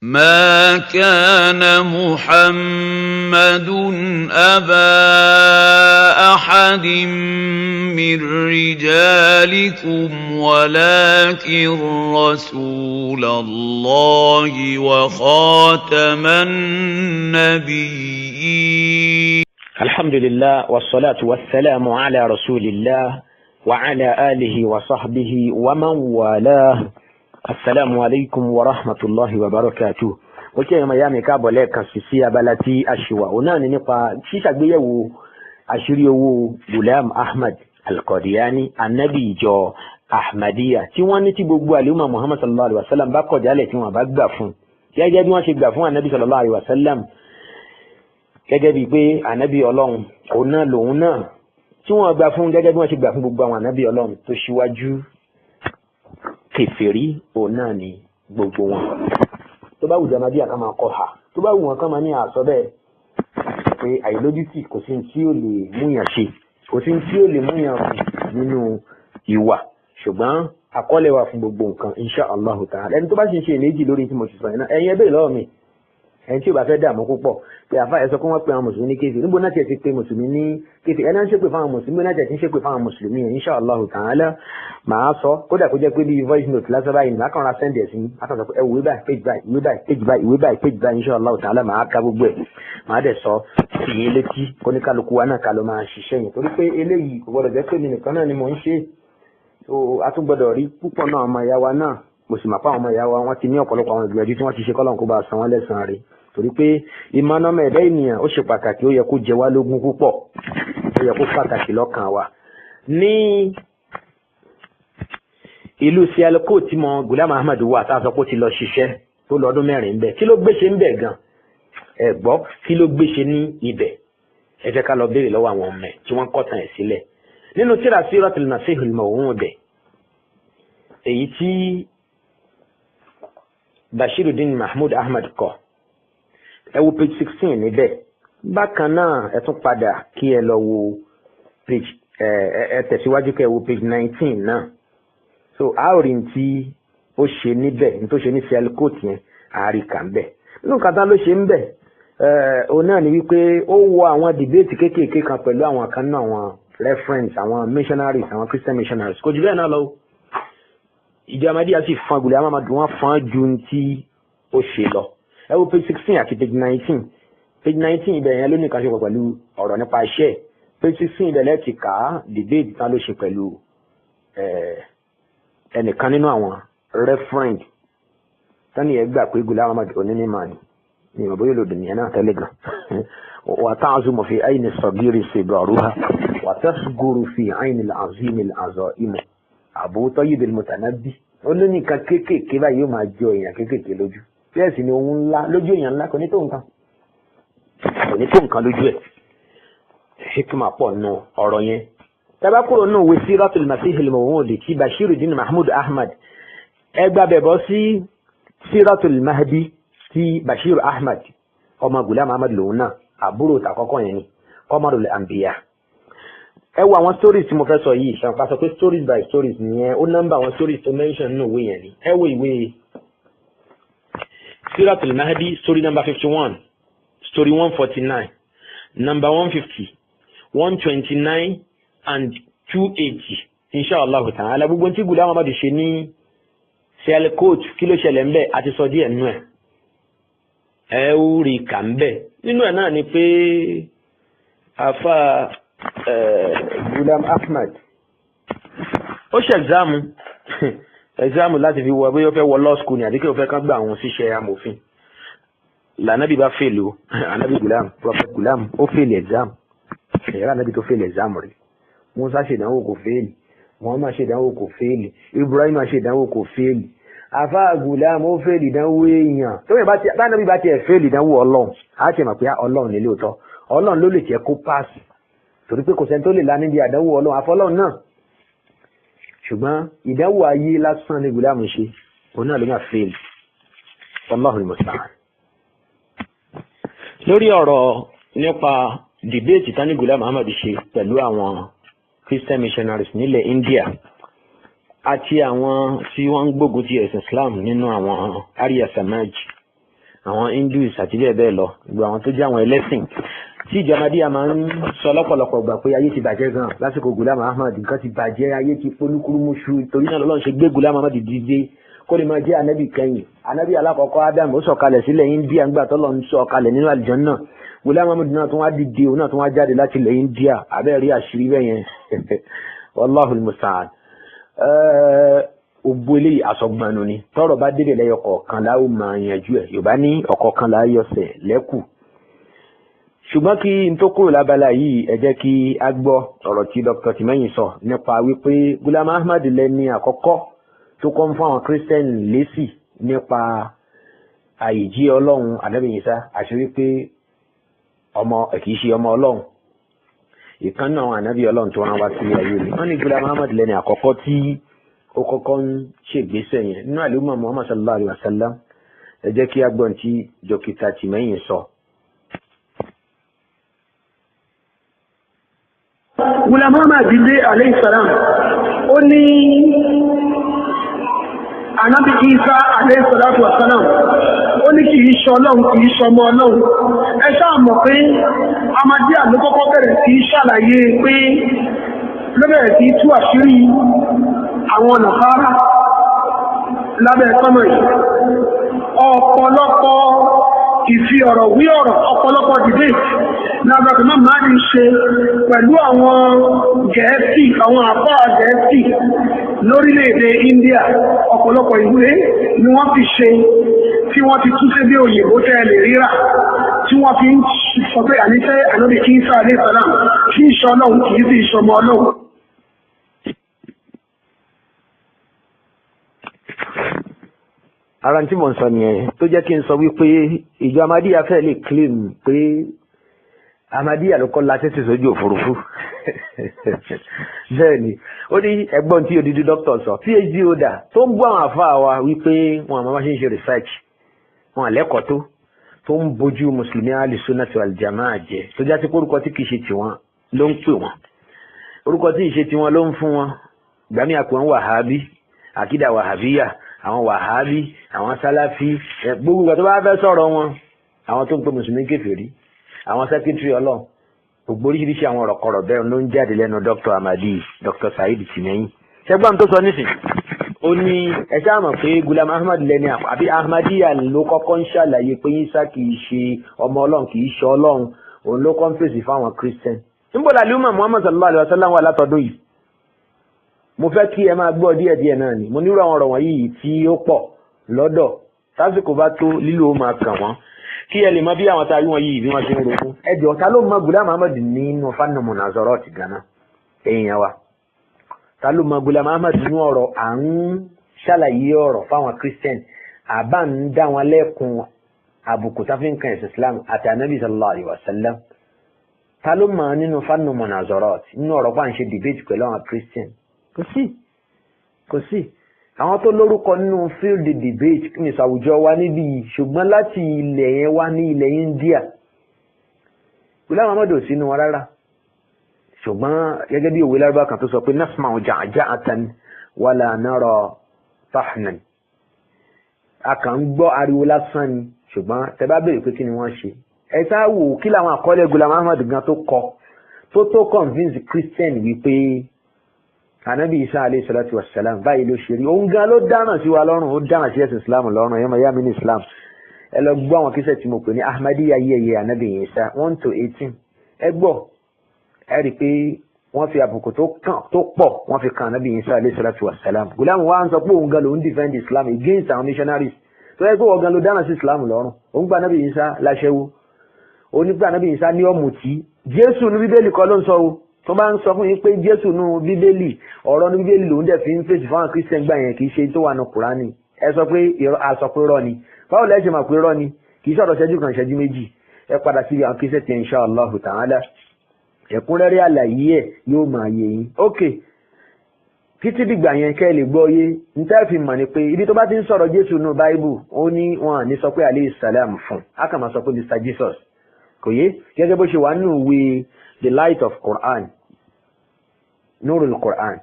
ما كان محمد أبا أحد من رجالكم ولكن رسول الله وخاتم النبيين. الحمد لله والصلاة والسلام على رسول الله وعلى آله وصحبه ومن والاه. Assalamu alaikum wa rahmatullahi wa barakatuh. Ó kí ẹ̀yàn miami káàbọ̀ lẹ́ẹ̀kan sí abala tí a ṣe wà. Òun náà ni nípa ṣíṣàgbéyẹ̀wò àṣírí owó Ghulam Ahmad Al-Qadiani, Ànábì ìjọ Ahmadiyya, tí wọ́n ní tí gbogbo àlùmọ̀ Muhammad sallallahu alaihi wasallam bá kọ̀ jálẹ̀ tí wọ́n bá gbà fún. Gẹ́gẹ́ bí wọ́n ṣe gbà fún Ànábì sallallahu alaihi wasallam. Gẹ́gẹ́ bí pé Ànábì Ọlọ́run, òun náà lòun náà. Tí wọ́n gbà fún gẹ́gẹ́ bí wọ́n ṣe gbà fún gbogbo àwọn Ànábì Ọlọ́run tó ṣíwájú. Kèfèrí òun náà ni gbogbo wọn. Tó bá wù Ahmadiyya ká máa kọ́ ha, tó bá wù wọn ká máa ní àsọ bẹ́ẹ̀ pé àìlójútì kò sí tí ó lè múyàn ṣe, kò sí tí ó lè múyàn nínú ìwà, ṣùgbọ́n àkọọ́lẹ̀ wà fún gbogbo nǹkan insha Allah ta'ala. Ẹni tó bá sì ń ṣe èméjì lórí tí mo sì sọ yẹn náà, ẹ̀yin ẹbẹ̀ lọ́wọ́ mi, ẹni tí ò bá fẹ́ dààmú púpọ̀ pé àfa ẹ̀ sọ pé wọ́n pe àwọn mùsùlùmí ní kéfì, níbo náà tiẹ̀ ti pe mùsùlùmí ní kéfì, ẹni ń ṣépè fáwọn mùsùlùmí náà tiẹ̀ ti ń ṣépè fáwọn mùsùlùmí yẹn insha Allah ta'ala. Màá sọ kódà kó jẹ́ pé bí voice note lásán báyìí ni màá kàn ra send ẹ̀ sí, màá kàn sọ pé ẹ ìwé báyìí page báyìí ìwé báyìí page báyìí ìwé báyìí page báyìí insha Allah ta'ala. Màá ka gbogbo ẹ̀, màá dẹ̀ sọ sí yín létí kóníkálukú wa náà ká ló máa ṣiṣẹ́ yẹn, torí pé eléyìí kò gbọdọ̀ jẹ́ pé mi nìkan náà ni mò ń ṣe. So a tún gbọdọ̀ rí púpọ̀ náà ọmọ ìyá wa náà, mo sì mà pa àwọn ọmọ ìyá wa wọ́n ti ní ọ̀pọ̀lọpọ̀ àwọn ìgbìyànjú tí wọ́n ti ṣe kọ́lọ́n kó bá san wọ́n lẹ́san rẹ̀, torí pé ìmọ̀nàmọ́ ẹ̀dá ènìyàn ó ṣe pàtàkì, ó yẹ kó jẹ wá lógún púpọ̀, ó yẹ kó pàtàkì lọ́kàn wa. Ní ìlú Sialkot tí mo Ghulam Ahmad wà tá a sọ pé ó ti lọ ṣiṣẹ́ tó lọ́dún 4 ń bẹ̀, kí ló gbéṣe ń bẹ̀ gan? Ẹ gbọ́ kí ló gbéṣe ní ibẹ̀? Ẹ jẹ́ ká lọ béèrè lọ́wọ́ àwọn ọmọ ẹ̀ tí wọ́n kọ́tàn ẹ̀ sílẹ̀ nínú tírà Siratul Masihil Maw'ud èyí tí Bashiruddin Mahmud Ahmad kọ. Ẹ wo page 16 níbẹ̀. Bákan náà ẹ tún padà kí ẹ lọ wo page ẹ tẹ̀síwájú kí ẹ wo page 19 náà. So àárín tí ó ṣe níbẹ̀ ní tó ṣe ní Sialkot yẹn àáríkà ń bẹ̀. Nínú kàtà ló ṣe ń bẹ̀ òun náà ni wípé ó wọ àwọn debate kéékèèké kan pẹ̀lú àwọn kan náà, àwọn reference, àwọn missionaries, àwọn Christian missionaries. Kò jù bẹ́ẹ̀ náà lọ. Ìjọ Ahmadiyya sì fan Ghulam Ahmad, wọ́n fan ju tí ó ṣe lọ. Ẹ wo page 16 àti page 19. Page 19 ibẹ̀ yẹn ló ní kan ṣe pẹ̀lú ọ̀rọ̀ nípa iṣẹ́. Page 16 ibẹ̀ lẹ́ẹ̀tì ká debate tán ló ṣe pẹ̀lú ẹnìkan nínú àwọn referent tani ẹ gbà pé Ghulam Ahmad onímọ̀ ni ìmọ̀ bóyá lòdì nìyẹn náà tẹ́lẹ̀ gan. Wa ta'zumu fi ayni as-sagiri sigaruha wa tasghuru fi ayni al-azimi al-azaimu. Abu Tayyib al-Mutanabbi ó ní nǹkan kéékèèké báyìí yóò máa jọ èèyàn kéékèèké lójú. Bẹ́ẹ̀ sì ni ohun ńlá lójú èèyàn ńlá kò ní tó nǹkan. Kò ní tó nǹkan lójú ẹ̀. Hikma pọ̀ nù ọ̀rọ̀ yẹn. Tẹ́bá kúrò nù wé Siratul Masihil Maw'ud tí Bashiruddin Mahmud Ahmad. Ẹ gbà bẹ̀bọ̀ sí Siratul Mahdi tí Bashir Ahmad ọmọ Ghulam Ahmad lòun náà, àbúrò tàkọ́kọ́ yẹn ni, Qamarul Anbiya. Ẹ wo àwọn stories tí mo fẹ́ sọ yìí, ṣàǹpá sọ pé stories by stories nìyẹn, ó nọ́mbà àwọn stories tó mention nínú ìwé yẹn ni. Ẹ wo ìwé Siratul Mahdi, story number 51, story 149, number 150, 129 and 280. Inshallah ta'ala gbogbo tí Ghulam Ahmad ṣe ní Sialkot kí ló ṣẹlẹ̀ ń bẹ̀ àti sọ díẹ̀ nínú ẹ̀. Ẹ ó rí kà ń bẹ̀. Nínú ẹ̀ náà ni pé àfa Ghulam Ahmad ó ṣe ẹ̀zámù láti fi wọ bóyá ó fẹ́ wọ law school ni àbí kí ó fẹ́ kán gbà àwọn síṣẹ́ amòfin. Lànàbí bá fèlè o, ànábì Ghulam, Prophet Ghulam ó fèlè exam. Ẹ̀yà ànábì tó fèlè exam rí. Musa ṣèdánwò kò fèlè, Muhammad ṣèdánwò kò fèlè, Ibrahim ṣèdánwò kò fèlè. Àfá Ghulam ó fèlè ìdánwò èèyàn. Tó yẹ bá ànábì bá tiẹ̀ fèlè ìdánwò Ọlọ́run, á ti mọ̀ pé Ọlọ́run ní lóòótọ́. Ọlọ́run ló lè jẹ́ kó pass. Torí pé kò sẹ́ni tó lè la níbi àdánwò Ọlọ́run àfọlọ́run náà. Ṣùgbọ́n ìdánwò ayé lásán ní Ghulam ṣe, òun náà ló máa fèlè. Wallahu al-musta'an. Lórí ọ̀rọ̀ nípa debate tani Ghulam Ahmad ṣe pẹ̀lú àwọn Christian missionaries nílẹ̀ India àti àwọn tí wọ́n ń gbógun ti ẹ̀sìn Islam nínú àwọn Arya Samaj àwọn Hindus àti bẹ́ẹ̀ bẹ́ẹ̀ lọ gbogbo àwọn tó jẹ́ àwọn ẹlẹ́sìn tí ìjọ Ahmadiyya máa ń sọ lọ́pọ̀lọpọ̀ gbà pé ayé ti bàjẹ́ gan lásìkò Ghulam Ahmad nǹkan ti bàjẹ́ ayé ti polúkúrúmuṣu torí náà lọ́lọ́run ṣe gbé Ghulam Ahmad dìde kó lè máa jẹ́ anabi kẹ́yìn anabi alákọ̀ọ́kọ́ Adam ó sọ̀kalẹ̀ sílẹ̀ India ńgbà tọ́lọ́ ń sọ̀kalẹ̀ nínú àlùjánnà Ghulam Ahmad náà tún wá dìde òun náà tún wá jáde láti ilẹ̀ India abẹ́ẹ̀ rí àṣírí bẹ́ẹ̀ yẹn wallahul musta'an. Ògbó eléyìí àsọgbọnù ni tọ́rọ̀ bá débẹ̀ lẹ́yọ kọ̀ọ̀kan la ó máa yanjú ẹ̀ Yorùbá ní ọ̀kọ̀ọ̀kan la yọsẹ̀ lẹ́kù. Ṣùgbọ́n kí n tó kúrò lábala yìí ẹ jẹ́ kí a gbọ́ ọ̀rọ̀ tí Dr. Tìmẹ́yìn sọ nípa wípé Ghulam Ahmad lẹ́ni àkọ́kọ́ tó kọ́ fún àwọn Christian lésì nípa àìjí Ọlọ́run Ànábì Ìsá àti wípé kìí ṣe ọmọ Ọlọ́run ìkan náà ànábì Ọlọ́run tó rán wá sí ayé ni wọ́n ní Ghulam Ahmad lẹ́ni àkọ́kọ́ tí ó kọ́kọ́ ń ṣègbésẹ̀ yẹn nínú àlùmọ̀ Muhammad sallallahu alayhi wa sallam ẹ jẹ́ kí a gbọ́n tí dókítà Tìmẹ́yìn sọ. Ghulam Ahmad alayhi salam ó ní Ànábì Ìsá alayhi salatu wa salam ó ní kìí ṣe Ọlọ́run kìí ṣọmọ Ọlọ́run ẹ ṣáà mọ̀ pé Ahmadiyya ló kọ́kọ́ bẹ̀rẹ̀ sí ṣàlàyé pé ló bẹ̀rẹ̀ sí tú àṣírí àwọn Nasara lábẹ́ kọ́mọ̀ yìí ọ̀pọ̀lọpọ̀ ìfi ọ̀rọ̀ wí ọ̀rọ̀ ọ̀pọ̀lọpọ̀ debate lábẹ́ máa máa ń ṣe pẹ̀lú àwọn Gẹ̀ẹ́sì àwọn àpá Gẹ̀ẹ́sì lórílẹ̀-èdè India ọ̀pọ̀lọpọ̀ ìwé ni wọ́n fi ṣe tí wọ́n ti tún sí bí òyìnbó tẹ́ lè ríra tí wọ́n fi ń sọ pé àníṣẹ́ Ànábì Ìsá alayhi salam kí ìṣọ́ Ọlọ́run kìí sí ìṣọmọ Ọlọ́run. Ara tí mo ń sọ nìyẹn tó jẹ́ kí n sọ wípé ìjọ Ahmadiyya fẹ́ lè claim pé Ahmadiyya ló kọ́ lásìsì sójú òfurufú bẹ́ẹ̀ ni ó ní ẹgbọ́n tí odidi dókítà sọ PhD holder tó ń bú àwọn àfáà wa wípé wọn àmọ́ ṣe ń ṣe research wọn àlẹ́kọ̀ọ́ tó ń bójú mùsùlùmí al-sunnah wal jamā'ah jẹ tó já sí orúkọ tí kìí ṣe tiwọn ló ń pè wọn orúkọ tí ìṣe tiwọn ló ń fún wọn gbàmí àpò wàhábí àkídà wàhábíyà àwọn wàhábí àwọn sálàfí gbogbo ìgbà tó bá fẹ́ sọ̀rọ̀ wọn àwọn tó ń pè mùsùlùmí kèfèrí àwọn sẹ́kítírì Ọlọ́run gbogbo oríṣiríṣi àwọn ọ̀rọ̀kọ̀rọ̀ bẹ́ẹ̀ ló ń jáde lẹ́nu Dr. Ahmadi Dr. Saheed Tìmẹ́yìn ṣẹ́gbọ́n tó sọ nísìn ó ní ẹ ṣáà mọ̀ pé Ghulam Ahmad lẹ́ni àbí Ahmadiyya ló kọ́kọ́ ń ṣàlàyé pé Ìsá kìí ṣe ọmọ Ọlọ́run kìí ṣe Ọlọ́run òun ló kọ́ ń fèsì fáwọn Christian níbo làlúmọ̀ Muhammad sallallahu alayhi wa sallam wà látọdún yìí mo fẹ́ kí ẹ máa gbọ́ díẹ̀díẹ̀ náà ni mo nírò àwọn ọ̀rọ̀ wọ̀nyí tí ó pọ̀ lọ́dọ̀ tásìkò bá tó lílo máa kàn wọ́n kí ẹ lè mọ bí àwọn tá a rí wọn yìí bí wọ́n ti ń ronú. ẹ jọ̀ọ́ ta ló mọ Ghulam Ahmad nínú fannu munazarat gánà ẹ̀yìn wa ta ló mọ Ghulam Ahmad nínú ọ̀rọ̀ à ń ṣàlàyé ọ̀rọ̀ fáwọn Christian àbá ń dá wọn lẹ́kùn àbùkù táfíń kan ẹ̀sìn Islam àti Ànábì sallallahu alayhi wa sallam ta ló mọ nínú fannu munazarat nínú ọ̀rọ̀ pa ń ṣe debate pẹ̀lú àwọn Christian kò sí àwọn tó lórúkọ nínú field debate ní àwùjọ wa níbí yìí ṣùgbọ́n láti ilẹ̀ yẹn wá ní ilẹ̀ India Ghulam Ahmad ò sínú wọn rárá ṣùgbọ́n gẹ́gẹ́ bí òwe lárúbá kan tó sọ pé nasma'u ja'ja'atan wala nara tahnan a kàn ń gbọ́ ariwo lásán ni ṣùgbọ́n tẹ bá béèrè pé kí ni wọ́n ṣe ẹ sáà wò kí làwọn àkọọ́lẹ̀ Ghulam Ahmad gan tó kọ tó convince Christian wípé Ànábì Ìsá alayhi salatu wassalam báyìí ló ṣe rí òun gan ló dáná sí wa lọ́rùn ó dáná sí ẹ̀sìn Islam lọ́rùn ẹ̀yọ́ mayá mi ní Islam ẹ lọ gbọ́ àwọn kíṣẹ́ tí mo pè ní Ahmadiyya yẹ̀yẹ̀ Ànábì Ìsá 1 to 18 ẹ gbọ́ ẹ rí i pé wọ́n fi àbùkù tó pọ̀ wọ́n fi kan Ànábì Ìsá alayhi salatu wassalam Ghulam wa ń sọ pé òun gan ló ń defend Islam against àwọn missionaries tó yẹ pé wọ́n gan ló dáná sí Islam lọ́rùn òun gba Ànábì Ìsá láṣẹ́wó onígbà Ànábì Ìsá ní ọ̀mùtí Jésù ní Bíbélì kọ́ ló ń sọ o tó bá ń sọ fún yín pé Jésù nù Bíbélì ọ̀rọ̀ ní Bíbélì lòún dẹ̀ fi ń fèsì fáwọn Christian gbà yẹn kì í ṣe tó wà ní Kùránì ẹ sọ pé àsọ pé rọ ni báwo lẹ́ ṣe máa pé rọ ni kì í sọ̀rọ̀ ṣẹ́jú kan ṣẹ́jú méjì ẹ padà síbi àwọn Christian tí insha Allah ta'ala ẹ̀kúnrẹ́rẹ́ àlàyé ẹ̀ yóò máa yé yín. ok títí dìgbà yẹn kẹ́ ẹ lè gbọ́ yé n tẹ́ fi mọ̀ ni pé ibi tó bá ti ń sọ̀rọ̀ Jésù nù Báíbù ó ní wọn à ní sọ pé alayhi salam fún a kà máa sọ pé Mr. Jesus kò yé gẹ́gẹ́ bó ṣe wà nínú ìwé The Light of Quran Nurul Quran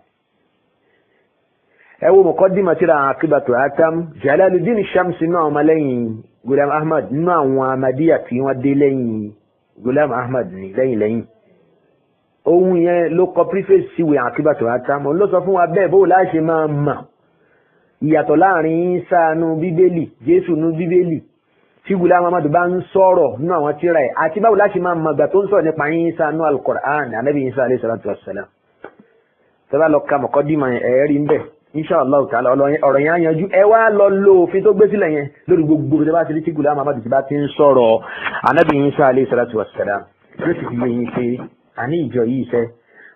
ẹ wo muqaddimah tírà Aqibatu Atam Jalaluddin Shamsi náà ọmọlẹ́yìn Ghulam Ahmad nínú àwọn Ahmadiyya tí wọ́n dé lẹ́yìn Ghulam Ahmad ní lẹ́yìn ohun yẹn ló kọ preface síwèé Aqibatu Hatam ló sọ fún wa bẹ́ẹ̀ bó láṣẹ máa mọ̀ ìyàtọ̀ láàrin Ìsá nú bíbélì Jésù nú bíbélì tí Ghulam Ahmad bá ń sọ̀rọ̀ nínú àwọn tírà ẹ̀ àti báwo láṣẹ máa mọ̀ gbà tó ń sọ̀rọ̀ nípa Ìsá nú al-Qur'an Ànábì Ìsá alayhi salatu wassalam tẹ́lá lọ ka mọ̀kọ́dìmọ̀ ẹ̀rí ń bẹ̀ inshallah ta'ala ọ̀rọ̀ yẹn á yanjú ẹ wá lọ lo òfin tó gbé sílẹ̀ yẹn lórí gbogbo tó bá ti rí tí Ghulam Ahmad ti bá ti ń sọ̀rọ̀ Ànábì Ìsá alayhi salatu wassalam ló ti fi yé yín pé àní ìjọ yìí fẹ́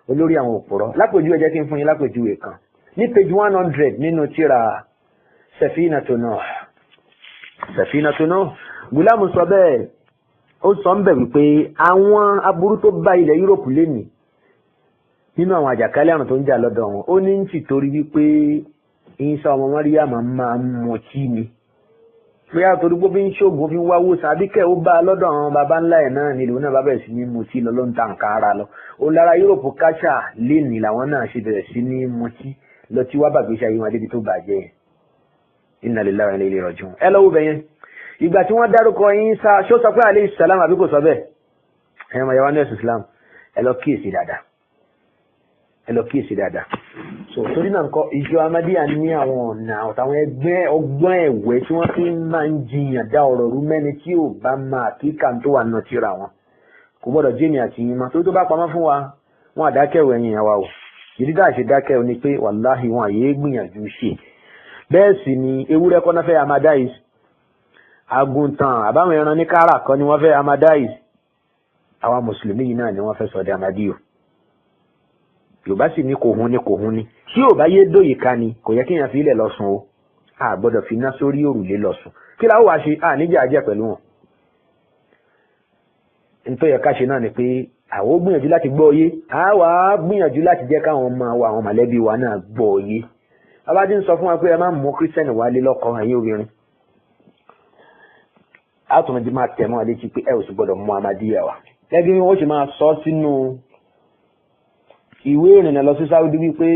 olórí àwọn òpùrọ́ lápèjú ẹ jẹ́ kí n fún yín lápèjúwe kan ní page 100 nínú tírà Safinatu Nuh Ghulam sọ bẹ́ẹ̀ ó sọ ń bẹ̀ wípé àwọn aburú tó bá ilẹ̀ Europe lénìí nínú àwọn àjàkálẹ̀ àrùn tó ń jà lọ́dọ̀ wọn ó ní ń tì torí wípé Ìsá ọmọ Maryam máa ń mọtí ni pé àtòrí gbó fi ń ṣoògùn fi ń wáwó sàbíkẹ́ ó bá lọ́dọ̀ àwọn baba ńlá ẹ̀ náà nílùú náà bá bẹ̀rẹ̀ sí ní mutí lọ ló ń ta nǹkan ara lọ ó lára Yúróòpù káṣà lénìí làwọn náà ṣe bẹ̀rẹ̀ sí ní mutí lọ tí wá bàgbé ṣe ayé wọn débi tó bàjẹ́ inna lillahi wa inna ilayhi raji'un ẹ lọ́wọ́ bẹ̀yẹn ìgbà tí wọ́n dárúkọ Ìsá ṣó sọ pé alayhi salam àbí kò sọ bẹ́ẹ̀ ẹ̀yàn mọ̀ yàwá ní ẹ̀sìn Islam ẹ lọ kíyèsí dáadáa so torí náà nǹkan ìjọ Ahmadiyya ní àwọn ọ̀nà àtàwọn ẹgbẹ́ ọgbọ́n ẹ̀wẹ́ tí wọ́n fi máa ń jiyàn dá ọ̀rọ̀ rú mẹ́ni tí ò bá máa kíkà tó wà náà tíra wọn kò gbọ́dọ̀ jẹ́mi àti yín máa tó bá pamọ́ fún wa wọn àdákẹ́wò ẹ̀yìn àwa o ìdí tá à ṣe dákẹ́ ni pé wàláhì wọn àyè gbìyànjú ṣe bẹ́ẹ̀ sì ni ewúrẹ́ kọ́ náà fẹ́ amadize àgùntàn àbáwọn ẹran ní kára kọ́ ni wọ́n fẹ́ amadize àwa mùsùlùmí yìí náà ni wọ́n fẹ́ sọ di Ahmadiyya yorùbá sì ní kò hun ni tí ò bá yé dóyè ká ni kò yẹ kéèyàn fi ilẹ̀ lọ́sùn o a gbọ́dọ̀ fi iná sórí òrùlé lọ́sùn kí la ó wá ṣe níjà ajẹ́ pẹ̀lú wọn nítorí ẹ̀ka ṣe náà ni pé àwọn ó gbìyànjú láti gbọ́ òye a wà á gbìyànjú láti jẹ́ káwọn ọmọ wa àwọn mọ̀lẹ́bí wa náà gbọ́ òye abájí ń sọ fún wa pé ẹ má mú kírísítẹ́nì wálé lọ́kọ ẹ̀yin obìnrin àtúnmọ̀dé máa tẹ̀ mọ́ létí pé ẹ ò sì gbọ́dọ̀ mú Ahmadiyya wa gẹ́gẹ́ bí wọ́n ṣe máa sọ sínú ìwé ìrìnnà lọ sí Saudi wípé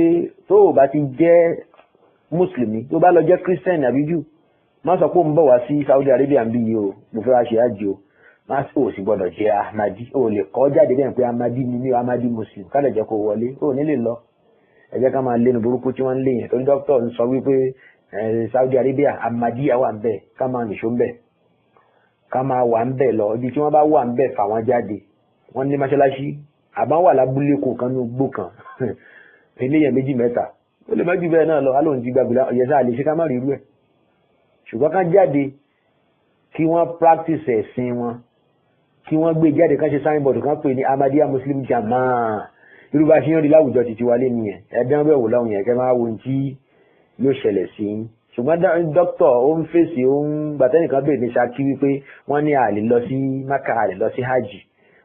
tó o bá ti jẹ́ mùsùlùmí tó bá lọ jẹ́ kírísítẹ́nì àbí jù má sọ pé ó ń bọ̀ wá sí Saudi Arabia ń bí yìí o mo fẹ́ wá ṣe àjò o má ò sì gbọ́dọ̀ jẹ́ Ahmadi o lè kọ́ jáde bẹ́ẹ̀ pé Ahmadi ni ní Ahmadi muslim ká lè jẹ́ kó wọlé o ní lè lọ ẹ jẹ́ ká máa lé ní burúkú tí wọ́n ń lé yẹn tó ní dókítà ń sọ wípé Saudi Arabia Ahmadiyya wà ń bẹ̀ ká máa nìṣó ń bẹ̀ ká máa wà ń bẹ̀ lọ ibi tí wọ́n bá wà ń bẹ̀ fà wọ́n jáde wọ́n ní mọ́ṣáláṣí àbá wà lábúlé kò kan ní ugbó kan eléyàn méjì mẹ́ta ó lè mẹ́jù bẹ́ẹ̀ náà lọ alóhùn ti gbàgbé ọ̀yẹ́sà lè ṣe ká má rí irú ẹ̀ ṣùgbọ́n ká jáde kí wọ́n practice ẹ̀sìn wọn kí wọ́n gbé jáde ká ṣe signboard kan pè ní Ahmadiyya Muslim Jamaah irú bá ṣe ń rí láwùjọ títí wálé nìyẹn ẹ̀dán bẹ́ẹ̀ wò láwùn yẹn kẹ́ máa wo tí yóò ṣẹlẹ̀ sí i ṣùgbọ́n dókítà ó ń fèsì ó ń gbàtẹ́nìkan bèèrè ní Ṣakí wípé wọ́n ní àlè lọ sí Mákà àlè lọ sí hajj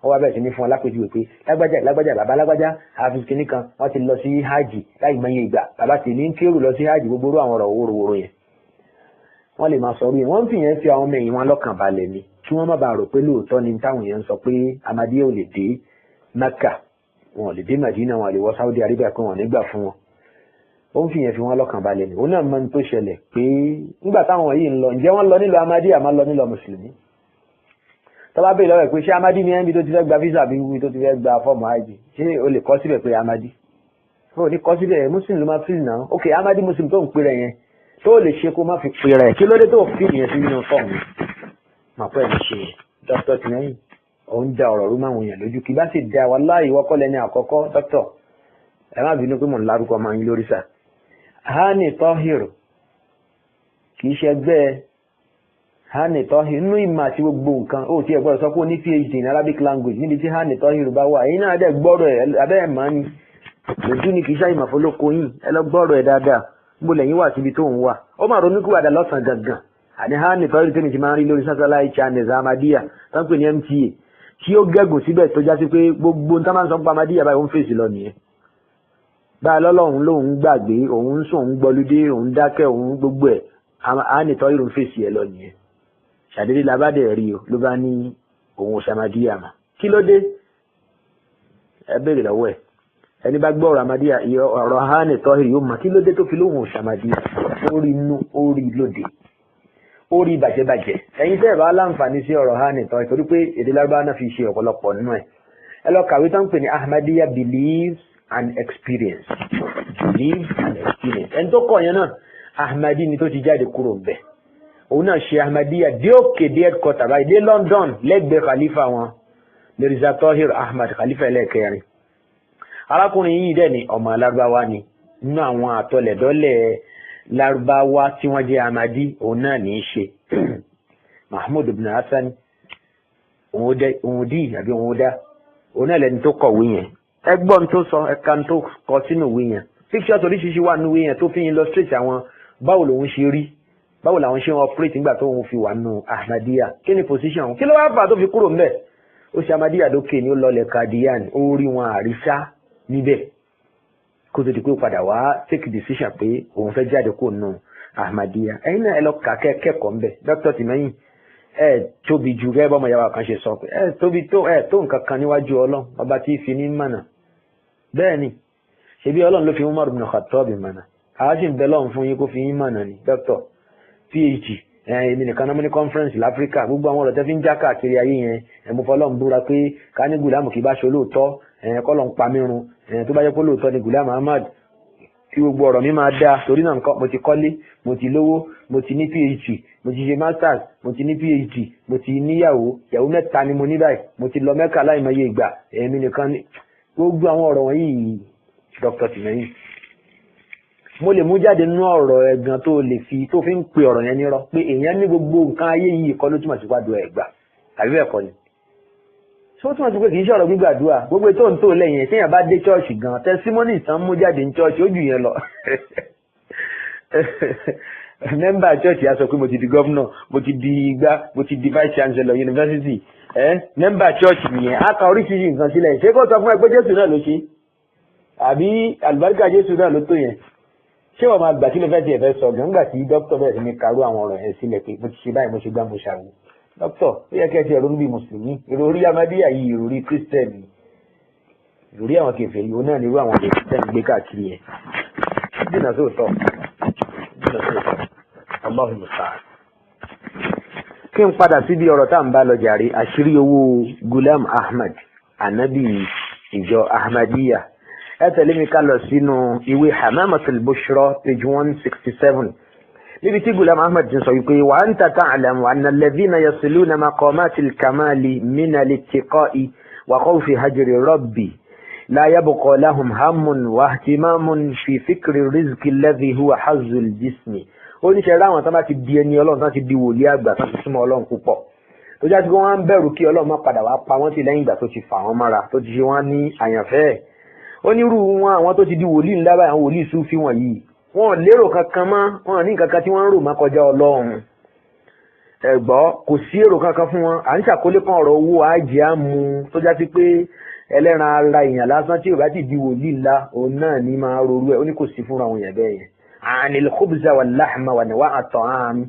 wọ́n wá bẹ̀rẹ̀ sí ní fún wọn lápèjúwe pé lágbájá bàbá lágbájá àfi kìíní kan wọ́n ti lọ sí hajj láì mọye ìgbà bàbá sì ní kérò lọ sí hajj gbogbo orú àwọn ọ̀rọ̀ wóróworó yẹn wọ́n lè máa sọ orí yẹn wọ́n ń fi yẹn fi àwọn ọmọ ẹ̀yìn wọn lọ́kàn balẹ̀ ni kí wọ́n má bàa rò pé lóòótọ́ ni táwọn yẹn ń sọ pé Ahmadiyya ò lè dé Mẹ́kà wọn ò lè dé Madina wọn ò lè wọ Saudi Arabia pé wọn ò ní gbà fún wọn ó ń fi yẹn fi wọn lọ́kàn balẹ̀ ni òun náà mọ ní tó ṣẹlẹ̀ pé nígbà táwọn yìí ń lọ ǹjẹ́ wọ́n lọ nílò Ahmadiyya má lọ nílò mùsùlùmí tọ́ba bèèrè lọ́wọ́ pé ṣé Ahmadi ní ẹni tó ti fẹ́ gba visa bí wí tó ti fẹ́ gba fọ́ọ̀mù hajj ṣé o lè kọ́ síbẹ̀ pé Ahmadi o ní kọ́ síbẹ̀ muslim ló máa fi náà ok Ahmadi muslim tó ń pè rẹ̀ yẹn tó lè ṣe kó má fi pè rẹ̀ kí ló dé tó fi yẹn sí nínú fọ́ọ̀mù mà pẹ́ ní ṣe dókítà tìyẹn òun da ọ̀rọ̀ rú máwọn èèyàn lójú kí bá sì da wallahi ìwọ kọ́ lẹ́ni àkọ́kọ́ dókítà ẹ má bínú pé mò ń lárúkọ máa ń lórí sà Hani Tahir kì í ṣẹgbẹ́ Hani Tahir inú ìmọ̀ àti gbogbo nǹkan ó ti ẹ̀gbọ́n sọ pé ó ní PhD in Arabic language níbi tí Hani Tahir bá wà èyí náà dẹ̀ gbọ́rọ̀ ẹ̀ abẹ́ ẹ̀ máa ní lójú ní kì í ṣe ìmọ̀ fọlọ́kọ yìí ẹ lọ gbọ́rọ̀ ẹ̀ dáadáa gbogbo lẹ́yìn wà síbi tó ń wà ó máa ronú kí wàdà lọ́sàn gangan àní Hani Tahir tẹ́mi ti máa ń rí lórí satellite channels Ahmadiyya tó ń pè ní MTA tí ó gẹ́gùn síbẹ̀ tó já sí pé gbogbo nǹkan máa ń sọ pé Ahmadiyya báyìí ó ń fèsì lọ nìyẹn báyìí lọ́lọ́run lòun gbàgbé òun ń sùn òun gbọlúdé òun dákẹ́ òun gbogbo ẹ̀ Hani Tahir ń fèsì ẹ̀ lọ nìyẹn ṣàdédé labádẹ̀ rí o ló bá ní òun Ahmadiyya mà kí ló dé ẹ béèrè lọ́wọ́ ẹ̀ ẹni bá gbọ́ ọ̀rọ̀ Ahmadiyya ọ̀rọ̀ Hani Tahir yóò mà kí ló dé tó fi lóhùn Ahmadiyya ó rí inú ó rí lóde ó rí bàjẹ́bàjẹ́ ẹ̀yin tẹ́ ẹ̀ bá láǹfààní sí ọ̀rọ̀ hàn nìtàn ìtorí pé èdè lárúbáwá náà fi ṣe ọ̀pọ̀lọpọ̀ nínú ẹ̀ ẹ lọ kàwé tán pè ní Ahmadiyya beliefs and experience ẹni tó kọ̀ yẹn náà Ahmadi ni tó ti jáde kúrò ń bẹ̀ òun náà ṣe Ahmadiyya dé òkè dé headquarter báyìí dé London lẹ́gbẹ̀ẹ́ khalifa wọn Mirza Tahir Ahmad khalifa ẹlẹ́ẹ̀kẹrin arákùnrin yìí dẹ̀ ni ọmọ lárúbáwá ni nínú àwọn àtọlẹ̀dọ́lẹ̀ lárúbáwá tí wọ́n jẹ́ Ahmadi òun náà ní í ṣe Mahmud ibn Hassan òun dá òun náà lẹni tó kọ̀wé yẹn ẹgbọ́n tó sọ ẹ̀ka tó kọ sínú ìwé yẹn pictures oríṣiríṣi wà nínú ìwé yẹn tó fi illustrate àwọn báwo lòun ṣe rí báwo làwọn ṣe ń operate nígbà tó òun fi wà nínú Ahmadiyya kí ni position òun kí ló wá fà tó fi kúrò ńbẹ̀ ó ṣe Ahmadiyya lókè ní ó lọlẹ̀ Qadian ó rí wọn àríṣà níbẹ̀ kó tó di pé ó padà wá take decision pé òun fẹ́ jáde kó nù Ahmadiyya ẹ̀yin náà ẹ lọ kà kẹ́kọ̀ọ́ ńbẹ̀ Dr. Tìmẹ́yìn tóbi ju gẹ́gẹ́ bọ́mọ yàrá kan ṣe sọ pé tóbi tó nǹkan kan níwájú Ọlọ́run ọba tí fi ní mọ̀nà bẹ́ẹ̀ ni ṣebí Ọlọ́run ló fi Umar ibn Khattab mọ̀nà àwa sì ń bẹ lọ́run fún yín kó fi yín mọ̀nà ni Dr. PhD èmi nìkan náà mo ní conference láfíríkà gbogbo àwọn ọ̀rọ̀ tẹ́ fi ń já káàkiri ayé yẹn ẹ̀mú fọlọ́run búra pé ká ní Gùlámù kì bá ṣe olóòótọ́ kọ́lọ̀ ń pa mírun tó bá jẹ́ pé olóòótọ́ ni Gùlámù Ahmad kí gbogbo ọ̀rọ̀ mi máa dáa torí náà nǹkan mo ti kọ́lé mo ti lówó mo ti ní PhD mo ti ṣe masters mo ti ní PhD mo ti níyàwó ìyàwó 3 ni mo ní báyìí mo ti lọ Mẹ́kà láìmọye ìgbà èmi nìkan ní gbogbo àwọn ọ̀rọ̀ wọ̀nyí Dr. Tìmẹ́yìn mo lè mú jáde nínú ọ̀rọ̀ ẹ̀gàn tó lè fi tó fi ń pe ọ̀rọ̀ yẹn nírọ́ pé èèyàn ní gbogbo nǹkan ayé yìí kọ́ ló túmọ̀ sí wàdùn ẹ̀gbà tàbí bẹ́ẹ̀ kọ́ ni ṣé ó túmọ̀ sí pé kì í ṣe ọ̀rọ̀ gbígbàdúrà gbogbo tó ń tó lẹ́yìn ẹ̀ téèyàn bá dé chọ́ọ̀ṣì gan testimony tán mú jáde ní chọ́ọ̀ṣì ó jù yẹn lọ mẹ́mbà chọ́ọ̀ṣì á sọ pé mo ti di gọ́vnọ̀ mo ti di igbá mo ti di vice chancellor university mẹ́mbà chọ́ọ̀ṣì nìyẹn á ka oríṣiríṣi nǹkan sílẹ̀ ṣé kó sọ fún ẹ pé Jésù náà ló ṣe àbí àlùbáríkà Jésù náà ló tó yẹn ṣé wọ́n máa gbà kí ló fẹ́ tiẹ̀ fẹ́ sọ gbọ̀ngbà tí dókítà bẹ̀rẹ̀ sí ní karú àwọn ọ̀rọ̀ yẹn sílẹ̀ pé mo ti ṣe báyìí mo ṣe gbá mo ṣàwò dókítà ó yẹ kẹ́ ẹ ti ẹ̀rọ níbi mùsùlùmí ìròrí Ahmadiyya yìí ìròrí kírísítẹ́nì ìròrí àwọn kèfèrí òun náà ní irú àwọn kírísítẹ́nì gbé káàkiri yẹn jìnnà sóòótọ́ Allahu musta'an. kí n padà síbi ọ̀rọ̀ tá à ń bá lọ jàre àṣírí owó Ghulam Ahmad ànábì ìjọ Ahmadiyya ẹ tẹ̀lé mi ká lọ sínú ìwé Hamamatul Bushra page 167 níbi tí Ghulam Ahmad ti sọ wípé wa anta ta'lamu anna alladhina yasiluna maqamatil kamali min al-ittiqa'i wa khawfi hajri rabbi la yabqa lahum hammun wa ihtimamun fi fikri rizqi alladhi huwa hazzul jismi ó ní ṣe ráwọn tán bá ti di ẹni Ọlọ́run tán ti di wòlíì àgbà tán ti súnmọ́ Ọlọ́run púpọ̀ tó já sí pé wọ́n ń bẹ̀rù kí Ọlọ́run má padà wá pa wọ́n sí lẹ́yìn ìgbà tó ti fà wọ́n mára tó ti ṣe wọ́n ní àyànfẹ́ onírú wọn àwọn tó ti di wòlíì ńlá báyìí àwọn wòlíì Súfì wọ̀nyí wọn lérò kankan mọ́ wọn ní kankan tí wọ́n ń rò má kọjá Ọlọ́run ẹ̀gbọ́ kò sí èrò kankan fún wọn à ń ṣàkólé kan ọ̀rọ̀ owó àjẹ́ àmú tó já sí pé ẹlẹ́ran ara èèyàn lásán tí ò bá ti di wòlíì ńlá òun náà ní máa rorú ẹ̀ ó ní kò sí fúnra wọn yẹn bẹ́ẹ̀ yẹn anil khubza wal lahma wa nawa at-ta'am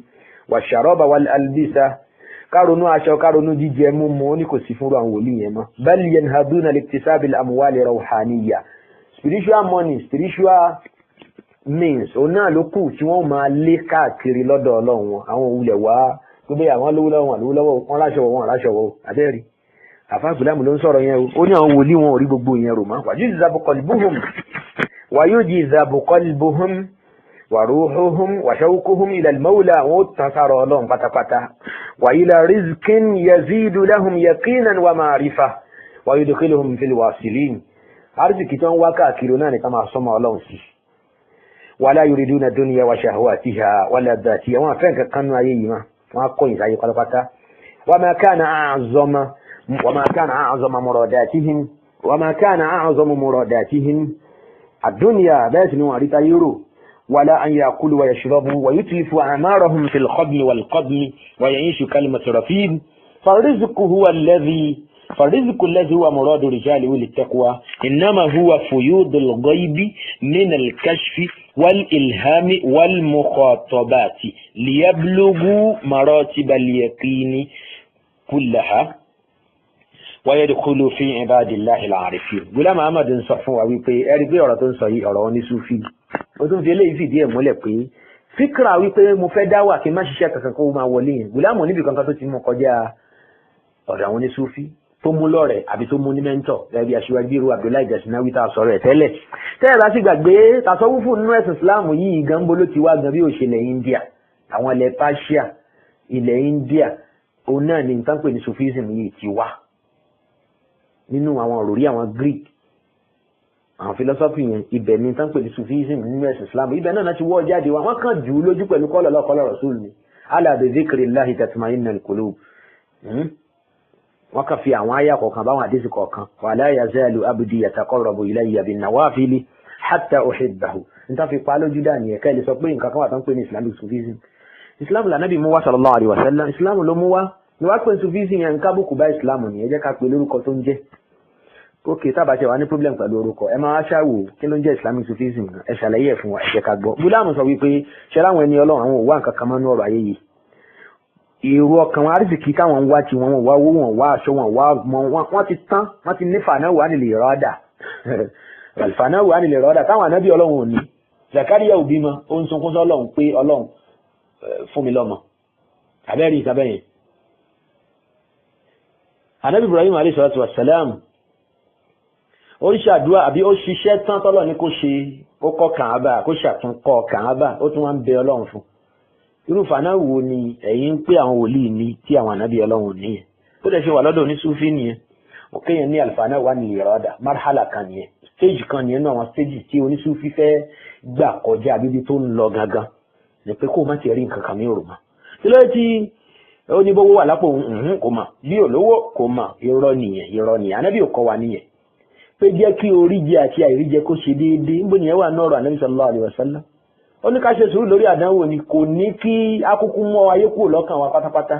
wa sharaba wal albisa karonu aṣọ karonu jíjẹ mímu ó ní kò sí fúnra àwọn wòlíì yẹn mọ́ bal yanhaduna liktisab al-amwal rawhaniyya spiritual money spiritual means òun náà ló kù tí wọ́n máa lé káàkiri lọ́dọ̀ Ọlọ́run wọn àwọn òwúlẹ̀ wá gbogbo àwọn lówó lọ́wọ́ wọn láṣọwọ́ àbẹ́rí àfáà Ghulam ló ń sọ̀rọ̀ yẹn ó ní àwọn wòlíì wọn ò rí gbogbo yẹn rò mọ́ wayujzabu qalbuhum wa ruhuhum wa shawquhum ila al-mawla wa tasara Ọlọ́run pátápátá wa ila rizqin yazidu lahum yaqinan wa ma'rifa wa yudkhiluhum fil wasilin arziki tó ń wá káàkiri náà ní ká máa sọmọ Ọlọ́run sí wala yuriduna dunya wa shahwatiha wala dhatiha wọn fẹ́ nǹkan kan ayé yìí wọn kọ́ ìsáyé pátápátá وما كان أعظم مراداتهم الدنيا بس نواريتا يورو ولا أن يأكلوا ويشربوا ويتلفوا أعمارهم في الخدم والقدم ويعيشوا كلمة رفيد فالرزق الذي هو مراد رجال التقوى إنما هو فيوض الغيب من الكشف والإلهام والمخاطبات ليبلغوا مراتب اليقين كلها ويدخلوا في عباد الله العارفين. Ghulam Ahmad ń sọ fún wa wípé ẹ̀rí pé ọ̀rọ̀ tó ń sọ yìí ọ̀rọ̀ ní Súfì ó tún fi eléyìí fìdí ẹ̀ múlẹ̀ pé fíkra wípé mo fẹ́ dá wà kí n má ṣiṣẹ́ kankan kó máa wọlé yẹn gùlámù níbi kankan tó ti mú kọjá ọ̀dọ̀ àwọn onísúfí tó mú lọ́rẹ̀ àbí tó mú ní mẹ́ńtọ̀ gẹ́gẹ́ bí aṣíwájú irú Abdullahi Jasinawi tá a sọ̀rọ̀ ẹ̀ tẹ́lẹ̀ bá sì gbàgbé tasọ́wúfù nínú ẹ̀sìn Islam yìí gan bó ló ti wá gan bí òṣèlẹ̀ India àwọn ilẹ̀ Persia ilẹ̀ India òun náà ni nǹkan pè ní Sufism yìí ti wá nínú àwọn òròrí àwọn Greek àwọn philosophy yẹn ibẹ̀ ni nǹkan pè ní Sufism nínú ẹ̀sìn Islam ibẹ̀ náà ti wọ́ jáde wá wọ́n kàn jù ú lójú pẹ̀lú kọ́lọ̀ lọ́kọ́lọ́ Rasul ni ala bi dhikrillahi tatma'innul qulub wọ́n kàn fi àwọn àyà kọ̀ọ̀kan báwọn àdísì kọ̀ọ̀kan wala yazalu abdi yataqarrabu ilayya bin nawafili hatta uhibbahu níta fi pa lójú dà nìyẹn ká ẹ lè sọ pé nǹkan kan wà tó ń pè ní Islamic Sufism Islam lànàbì mú wá sallallahu alaihi wasallam Islam ló mú wá ni wá pé Sufism yẹn nǹkan bùkù bá Islam nìyẹn jẹ́ ká pè lórúkọ tó ń jẹ́ ókè tábà ṣe wà ní problem pẹ̀lú orúkọ ẹ máa ṣàwò kí ló ń jẹ́ Islamic Sufism ẹ ṣàlàyé ẹ̀ fún wa ẹ jẹ́ ká gbọ́ Búláàmù sọ wípé ṣe láwọn ẹni Ọlọ́run àwọn òwà nǹkan kan mọ́ ní ọ̀rọ̀ ayé yìí èrò ọkàn wọn àrísìkí káwọn ń wá tí wọn wá owó wọn wá aṣọ wọn wá mọ wọn ti tán wọn ti ní fànáwò ánìlè rọ́ọ̀dà fànáwò ánìlè rọ́ọ̀dà táwọn ànábì Ọlọ́run ò ní Zakariya ò bímọ ó ń sunkún sọ Ọlọ́run pé Ọlọ́run fún mi lọ́mọ abẹ́rẹ́ ìsàbẹ̀yìn ànábì Ibrahim alayhi salatu wassalam ó ṣàdúrà àbí ó ṣiṣẹ́ tán tọ́lọ̀ ní kó ṣe ó kọ́ Kàábà kó ṣàtúnkọ́ Kàábà ó tún wá ń bẹ Ọlọ́run fún irú fànáwò ni ẹ̀yin ń pé àwọn wòlíì ní tí àwọn ànábì Ọlọ́run nìyẹn tó lè ṣe wà lọ́dọ̀ onísúfí nìyẹn kéèyàn ní àlùfáàná wà ní ìrọ̀dà marhala kan nìyẹn stage kan nìyẹn náà àwọn stage tí onísúfí fẹ́ gbà kọjá bíbí tó ń lọ gangan ní pé kó má ti rí nǹkan kan ní òrùmọ́ tí lóye tí ó ní bówó wà lápò kò mà bí olówó kò mà irọ́ nìyẹn ànábì ò kọ́ wa nìyẹn pé jẹ́ kí orí jẹ àti àìríjẹ kó ṣe déédéé níbo nìyẹn wà nọ́ọ̀rọ̀ ànábì sallallahu alaihi wasallam ó ní ká ṣe sùúrù lórí àdánwò ni kò ní kí akúkú mọ́ ayé kúrò lọ́kàn wa pátápátá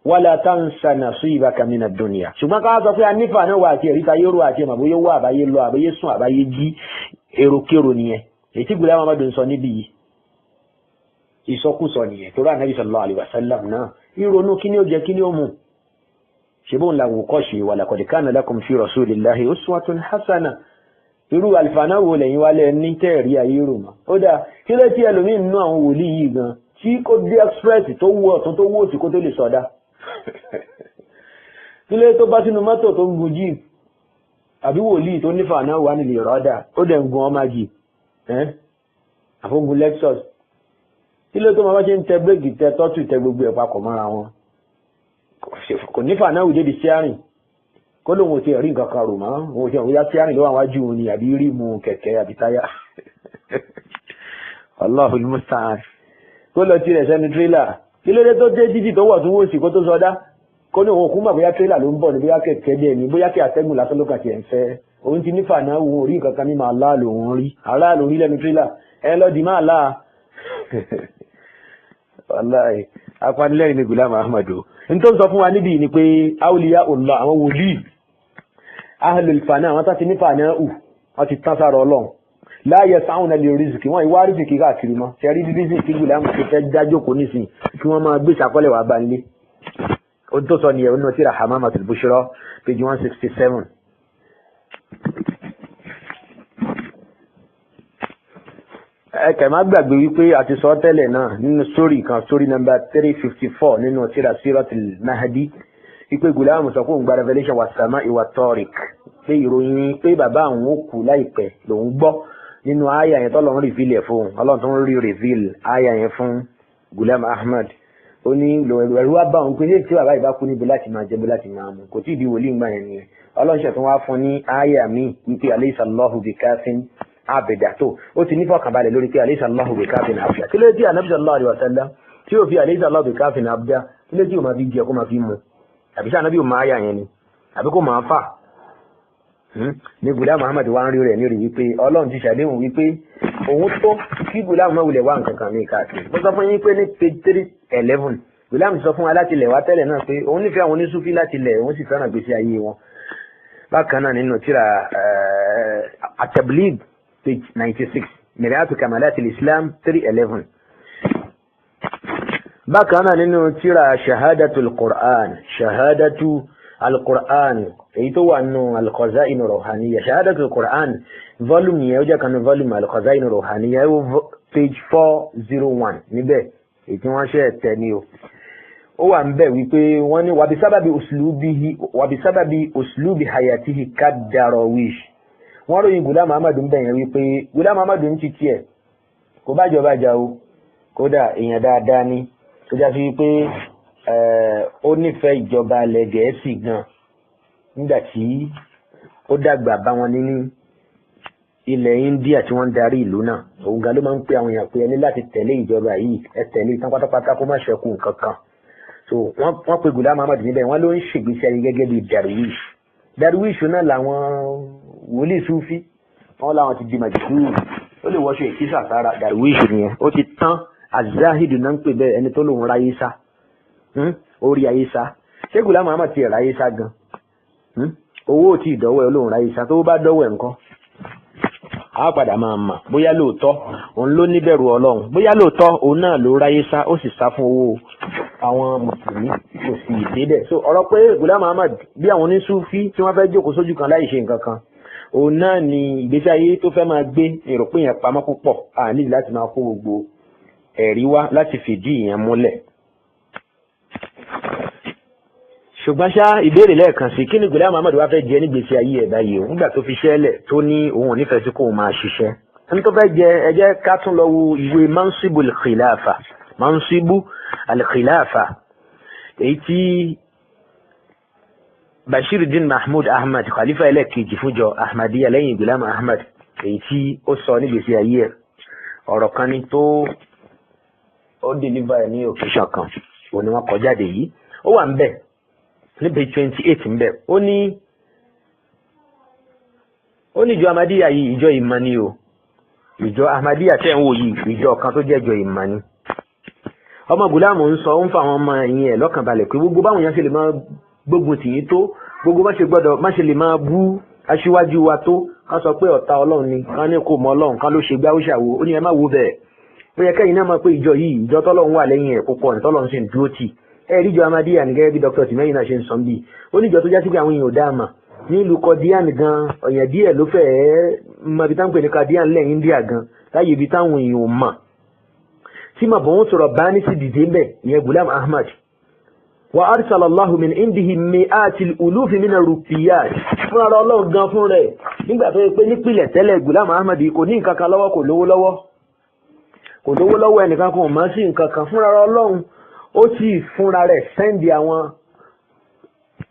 wala tansa nasibaka minad dunya ṣùgbọ́n ká sọ pé a nífà náà wà àti ẹ̀ríta yóò àti ẹ̀mọ̀ bóyá wà àbáyé lọ àbáyé sùn àbáyé jí èròkèrò nìyẹn èyí tí gbùlẹ̀ Muhammadu ń sọ níbi yìí ìsọkúsọ nìyẹn tó rà Nabi sallallahu alaihi wasallam náà ìrònú kí ni ó jẹ kí ni ó mú ṣebóun làwọn kọ́ ṣe wa laqad kana lakum fi rasulillahi uswatun hasana irú àlìfààná wo lẹ́yìn wálẹ̀ ní tẹ́ẹ̀rí ayé rò mọ́ ó dáa kí ló tí ẹlòmíì nínú àwọn wòlíì yìí gan tí kò dé express tó wú ọ̀tún tó wú òsì kó tó lè sọ̀dá kí ló tó bá sínú mọ́tò tó ń gun jíìp àbí wòlíì tó nífààná wà nílé rọ́dà ó dẹ̀ ń gun ọmọ jíìp àfógun Lexus kí ló tó máa bá ṣe ń tẹ bírèkì tẹ tọ́tù tẹ gbogbo ẹ̀ papọ̀ mọ́ra wọn kò nífààná wù débi steering kó lóun ò ti rí nǹkan kan rò mọ́ òun ò ti ọ̀hún yá steering ló wà wájú òun ni àbí rímù kẹ̀kẹ́ àbí táyà Allahul musta'an kó lọ tirẹ̀ sẹ́ni tírélà kí ló dé tó dé títì tó wọ̀ tún wò sí kó tó sọdá kó ní òun òkú mà bóyá tírélà ló ń bọ̀ ní bóyá kẹ̀kẹ́ díẹ̀ ní bóyá kí atẹ́gùn lásán ló kàn tiẹ̀ ń fẹ́ òun ti nífà náà wo orí nǹkan kan ní máa láàlò òun rí aláàlò orí lẹ́nu tírélà ẹ lọ di máa láà wàláì apanilẹ́rìn ní Ghulam Ahmadu n tó ń sọ fún wa níbi ni pé awliya Allah àwọn wòlíì ahlul fana àwọn tá ti nífà náà wọ́n ti tán sára Ọlọ́run láyé sáwọn ẹlẹ́ orísìkì wọ́n ìwá orísìkì káàkiri mọ́ ṣe rí dídí sí Ghulam tó fẹ́ dájókòó nísìn kí wọ́n máa gbé ìṣàkọlẹ̀ wà bá nílé ó tó sọ nìyẹn nínú tírà Hamamatul Bushra page 167. ẹ̀kẹ́ má gbàgbé wípé a ti sọ tẹ́lẹ̀ náà nínú story number 354 nínú tírà Siratul Mahdi wípé Ghulam sọ pé òun gba revelation wa sama'i wa tariq pé ìròyìn pé bàbá àwọn ó kú láìpẹ́ lòun gbọ́ nínú àyà yẹn tọ́lọ́run reveal ẹ̀ fún ọlọ́run tó ń rí reveal àyà yẹn fún Ghulam Ahmad ó ní ẹ̀rù wá bá òun pé tí bàbá ìbá kú níbi láti máa jẹ́bí láti máa mú kò tí ì di wòlíì ńgbà yẹn nìyẹn ọlọ́run ṣẹ̀tún wá fún ní àyà míì wípé alaysa Allahu bikafin abda tó ó ti ní fọkànbalẹ̀ lórí pé alaysa Allahu bikafin abda kí ló dé Ànábì sallallahu alaihi wasallam tí ó fi alaysa Allahu bikafin abda kí ló dé ó máa fi jẹ kó máa fi mu àbí sáà Ànábì ò máa yà yẹn ni àbí kó máa fà ní Ghulam Ahmad wá ń rí rẹ̀ ní rí wípé ọlọ́run ti ṣàdéhùn wípé òun tó kí Ghulam náà wulẹ̀ wá nǹkan kan ní káàkiri mo sọ fún yín pé ní page 311 Ghulam sọ fún wa láti lẹ̀ wá tẹ́lẹ̀ náà pé òun nífẹ̀ẹ́ àwọn onísúfí láti lẹ̀ òun sì fẹ́ràn gbèsè ayé wọn bákan náà nínú tírà at-Tabligh page 96 Mir'atu Kamalatil Islam 311 bákan náà nínú tírà Shahadatul Qur'an èyí tó wà nínú Al-Khaza'in Ruhaniyya Shahadatul Qur'an volume yẹn ó jẹ́ kan volume Al-Khaza'in Ruhaniyya page 401 níbẹ̀ èyí tí wọ́n ṣe tẹ̀ ní o. ó wà ń bẹ̀ wípé wọ́n ní wàbísábàbí uslubi hayatihi kadarawish. wọ́n ròyìn Ghulam Ahmad ń bẹ̀ yẹn wípé Ghulam Ahmad ń ti tiẹ̀ kò bá jọba jà o kódà èèyàn dáadáa ní tó já sí wípé ó nífẹ̀ẹ́ ìjọba ilẹ̀ Gẹ̀ẹ́sì gan nígbà tí ó dàgbà bá wọn ní ilẹ̀ India tí wọ́n ń darí ìlú náà. òun gan ló máa ń pè àwọn èèyàn pé ẹni láti tẹ̀lé ìjọba yìí ẹ tẹ̀lé tán pátápátá kó má ṣẹ́kù nǹkan kan. so wọ́n pe Ghulam Ahmad níbẹ̀ wọ́n ló ń ṣègbésí ayé gẹ́gẹ́ bí Darwish náà làwọn wòlíì Sufi wọ́n láwọn ti di màjìkúrú ó lè wọṣọ ìkísà sára Darwish nìyẹn ó ti tán azahidu náà ń pè bẹ́ẹ̀ ẹni tó lòun ráyé sá orí ayé sá. ṣé Ghulam Ahmad ti ráyé sá gan owó tí ìdọ́wọ́ ẹ lòun ráyé sá tó bá dọ́wọ́ ẹ̀ ńkọ́ a padà máa mà bóyá lóòótọ́ òun ló níbẹ̀rù Ọlọ́run bóyá lóòótọ́ òun náà ló ráyé sá ó sì sá fún owó àwọn mùsùlùmí kò sì débẹ̀. so ọ̀rọ̀ pé Ghulam Ahmad bí àwọn oníṣúfí tí wọ́n fẹ́ jókòó sójú kan láì ṣe nǹkan kan òun náà ni ìgbésí ayé tó fẹ́ máa gbé èrò pé yẹn pamọ́ púpọ̀ a nílò láti máa kó gbogbo ẹ̀rí wá láti fìdí ìyẹn múlẹ̀. ṣùgbọ́n ṣá ìbéèrè lẹ́ẹ̀kan sí kí ni Ghulam Ahmad wá fẹ́ jẹ nígbèsí ayé ẹ̀ báyìí o nígbà tó fi ṣẹ́lẹ̀ tó ní òun ò nífẹ̀ẹ́ sí kóun máa ṣiṣẹ́. ẹni tó fẹ́ jẹ ẹ jẹ́ ká tún lọ wo ìwé mansibu al-khilafa èyí tí Bashiruddin Mahmud Ahmad khalifa ẹlẹ́ẹ̀kejì fúnjọ Ahmadiyya lẹ́yìn Ghulam Ahmad èyí tí ó sọ nígbèsí ayé ẹ̀ ọ̀rọ̀ kan ní tó ó deliver ẹ̀ ní occasion kan òun ni wọ́n kọ jáde yìí ó wà ń bẹ̀ ní page 28 ń bẹ̀ ó ní ìjọ Ahmadiyya yìí ìjọ ìmọ̀ ni o ìjọ Ahmadiyya tẹ́ ń wò yìí ìjọ kan tó jẹ́ ìjọ ìmọ̀ ni. ọmọ Ghulam ń sọ ń fa àwọn ọmọ ẹ̀yìn ẹ̀ lọ́kàn balẹ̀ pé gbogbo báwọn yẹn ṣe lè máa gbógun tì yín tó gbogbo má ṣe lè máa bú aṣíwájú wa tó kán sọ pé ọ̀tá Ọlọ́run ni kán ní kò mọ Ọlọ́run kán ló ṣe gbá ó ṣàwo ó ní ẹ má wo bẹ́ẹ̀ ó yẹ kẹ́yìn náà mọ̀ pé ìjọ yìí ìjọ tọ́lọ́run wà lẹ́yìn ẹ̀ púpọ̀ ní tọ́lọ́run sì ń dúró tì ẹ̀ríjọ Ahmadiyya ní gẹ́gẹ́ bí Dr. Tìmẹ́yìn náà ṣe ń sọ bí oníjọ tó já sí pé àwọn èèyàn ò dáàmà nílùú Kọdíàn gan ọ̀yàn díẹ̀ ló fẹ́ẹ́ mọ ibi táwọn pè ní Kọdíàn lẹ́yìn India gan láyé ibi táwọn èèyàn ò mọ̀ tí mà bọ̀ wọ́n sọ̀rọ̀ bá ní sí dìde ń bẹ̀ ìyẹn Ghulam Ahmad wa arsala Allahu min indihi mi'atil ulufi min ar-rupiyat fún ara Ọlọ́run gan fún rẹ̀ nígbà tó yẹ pé nípìnlẹ̀ tẹ́lẹ̀ Ghulam Ahmad kò ní nǹkan kan lọ́wọ́ kò lówó lọ́wọ́ ẹnìkan kan ò má sí nǹkan kan fún ara Ọlọ́run ó sì fúnra rẹ̀ sẹ́ndì àwọn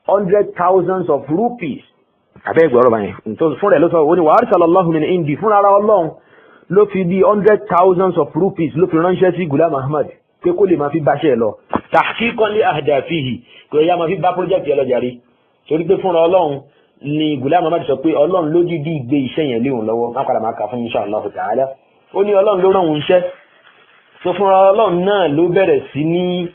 100,000 of rupees abẹ́gbẹ̀ ọ̀rọ̀ báyìí nítorí fún rẹ̀ ló sọ wọ́n ni wa arsala Allahu min indi fúnra ara Ọlọ́run ló fi bí 100,000 of rupees ló fi ránṣẹ́ sí Ghulam Ahmad pé kó lè máa fi báṣẹ́ lọ tahqiqan li ahdafihi kò yá máa fi bá project yẹn lọ jàre torí pé fúnra Ọlọ́run ni Ghulam Ahmad sọ pé Ọlọ́run ló dídí ìgbé iṣẹ́ yẹn léwọn lọ́wọ́ má padà máa kà fún insha Allah ta'ala ó ní Ọlọ́run ló rán òun iṣẹ́ so fúnra Ọlọ́run náà ló bẹ̀rẹ̀ sí ní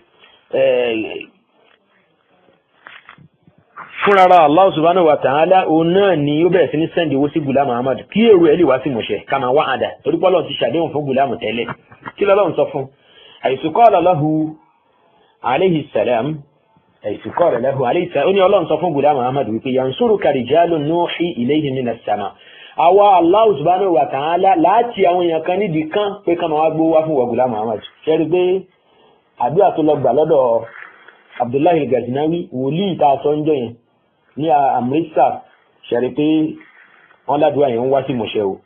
fúnra Allah subhanahu wa ta'ala òun náà ni ó bẹ̀rẹ̀ sí ní sẹ́ndì owó sí Ghulam Ahmad kí èrò ẹ̀ lè wá sí mọ̀ṣẹ́ kama wa'ada torí pé Ọlọ́run ti ṣàdéhùn fún Ghulam tẹ́lẹ̀ kí lọ́lọ́run sọ fún haythu qala lahu alayhi salam ó ní Ọlọ́run sọ fún Ghulam Ahmad wípé yansuruka rijalun nuhi ilayhim minas sama àwa Allah subhanahu wa ta'ala láti àwọn èèyàn kan nídìí kan pé kama wá gbówó wá fún wa Ghulam Ahmad ṣẹ́rí pé àdúrà tó lọ gbà lọ́dọ̀ Abdullahi al-Ghaznawi wòlíì tá a sọ ń jọ yẹn ní Amritsar ṣẹ̀rí pé wọ́n ládùúgbà yẹn ń wá sí mọ̀ṣẹ́ o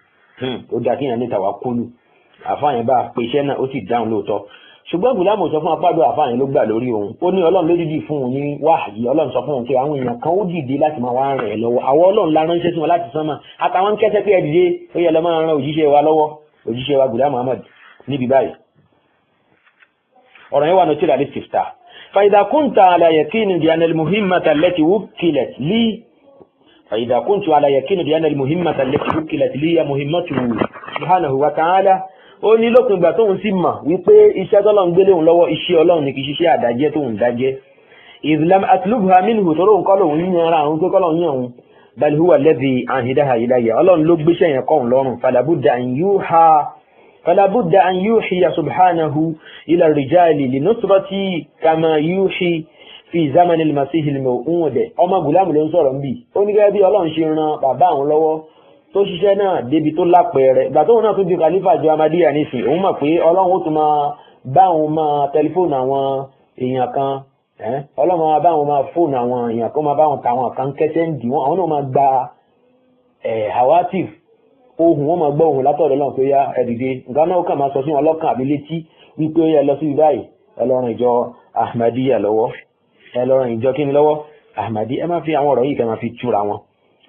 ó dá kíyàn ní tawakkulu àfáàyàn bá pé iṣẹ́ náà ó sì dáhùn lóòótọ́ ṣùgbọ́n Ghulam sọ fún apádọ́ àfáàyàn ló gbà lórí òun ó ní Ọlọ́run ló dìdí fún òun ní wáhàyí Ọlọ́run sọ fún òun pé àwọn èèyàn kan ó dìde láti máa wá rìn ẹ̀ lọ́wọ́ àwọn Ọlọ́run la ránṣẹ́ sí wọn láti sánmà àtàwọn kẹ́sẹ́ pé ẹ dìde ó yẹ lọ máa ran òjíṣẹ́ wa lọ́wọ́ òjíṣẹ́ wa Ghulam Ahmad níbi báyìí ọ̀rọ̀ yẹn wà ní tíra lè sèftà فإذا كنت على يقين بأن المهمة التي وكلت لي مهمته سبحانه وتعالى ó ní lópin ìgbà tóun sì mọ̀ wípé iṣẹ́ tọ́lọ́run gbélé òun lọ́wọ́ iṣẹ́ Ọlọ́run ní kì í ṣiṣẹ́ àdájẹ́ tóun dájẹ́ islam atlubha minhu tó lóun kọ́ lòun yíyan ara àwọn tó kọ́ lòun yàn òun bal huwa alladhi ahidaha ilayya Ọlọ́run ló gbéṣẹ́ yẹn kọ́ òun lọ́rùn فلا بد أن يوحي سبحانه إلى الرجال لنصرة كما يوحي في زمن المسيح الموعود ọmọ Ghulam ló ń sọ̀rọ̀ ń bì ó ní gẹ́gẹ́ bí Ọlọ́run ṣe ran bàbá àwọn lọ́wọ́ tó ṣiṣẹ́ náà débi tó lápẹẹrẹ ìgbà tóun náà tún di khalifa jọ Ahmadiyya nísìn òun mọ̀ pé ọlọ́run ó tún máa bá òun máa tẹlifóònù àwọn èèyàn kan ọlọ́run máa bá òun máa fóònù àwọn èèyàn kan máa bá òun tàwọn kan kẹ́sẹ́ ń dì wọ́n àwọn náà máa gba hawatif ohun wọn máa gbọ́ ohun látọ̀dọ̀ lọ́n tó yá ẹ̀dìdè nǹkan náà ó kàn máa sọ sí wọn lọ́kàn àbí létí wípé ó yẹ lọ sí báyìí ẹlọ́run ìjọ Ahmadiyya lọ́wọ́ ẹlọ́run ìjọ kíni lọ́wọ́ Ahmadiyya ẹ máa fi àwọn ọ̀rọ̀ yìí kẹ́ máa fi túra wọn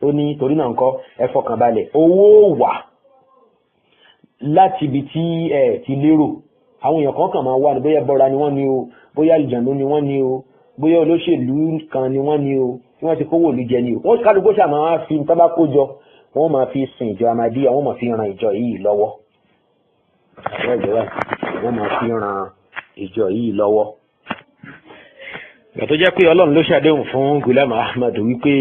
ó ní torí náà ńkọ́ ẹ fọkàn balẹ̀ owó wà láti ibi tí ẹ ti lérò àwọn èèyàn kan kàn máa wà ní bóyá bọ́ra ni wọ́n ní o bóyá ìjànú ni wọ́n ní o bóyá olóṣèlú kan ni wọ́n ní o tí wọ́n ti kówó ìlú jẹ ni o wọ́n kálukú ṣàmà wá fi nǹkan bá kó jọ wọ́n máa fi sin ìjọ Ahmadiyya wọ́n máa fi ran ìjọ yìí lọ́wọ́ wọ́n máa fi ran ìjọ yìí lọ́wọ́. ìgbà tó jẹ́ pé ọlọ́run ló ṣàdéhùn fún Ghulam Ahmad wípé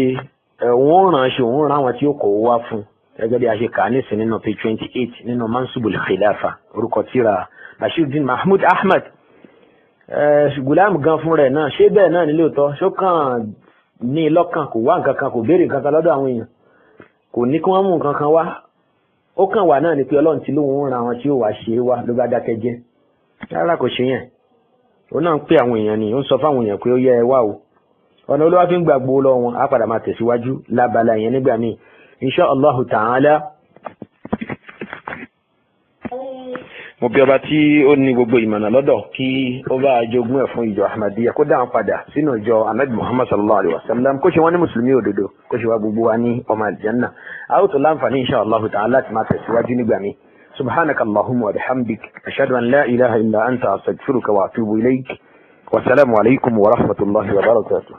òun ràn ṣe òun ràn àwọn tí ó kọ̀ wá fún gẹ́gẹ́ bí a ṣe kà á nísìn nínú page 28 nínú Mansubul Khilafa orúkọ tíra Bashiruddin Mahmud Ahmad. Ghulam gan fún rẹ̀ náà ṣé bẹ́ẹ̀ náà nílé òótọ́ ṣó kàn ní lọ́kàn kò wá nǹkan kan kò béèrè nǹkan kan lọ́dọ̀ àwọn èèyàn kò ní kí wọ́n mú nǹkan kan wá ó kàn wà náà ni pé ọlọ́run ti lóun ran àwọn tí ó wá ṣe é wá ló bá dákẹ́ jẹ́ rárá kò ṣe yẹn ó náà ń pè àwọn èèyàn ni ó ń sọ fáwọn èèyàn pé ó yẹ ẹ wá o ọ̀nà olówó fi ń gbàgbó lọ wọn á padà máa tẹ̀síwájú lábala yẹn nígbà míì insha Allahu ta'ala. mo bí ọba tí ó ní gbogbo ìmọ̀nà lọ́dọ̀ kí ó bá jogún ẹ̀ fún ìjọ Ahmadiyya kó dáhùn padà sínú ìjọ Ahmad Muhammad sallallahu alayhi wa sallam kó ṣe wọ́n ní mùsùlùmí òdodo kó ṣe wá gbogbo wa ní ọmọ àlìjánná a ó tó láǹfààní insha Allahu ta'ala láti máa tẹ̀síwájú nígbà míì subhanaka Allahumma wa bihamdik ashhadu an la ilaha illa anta astaghfiruka wa atubu ilayk wa salaamu alaykum wa rahmatullahi wa barakatuh.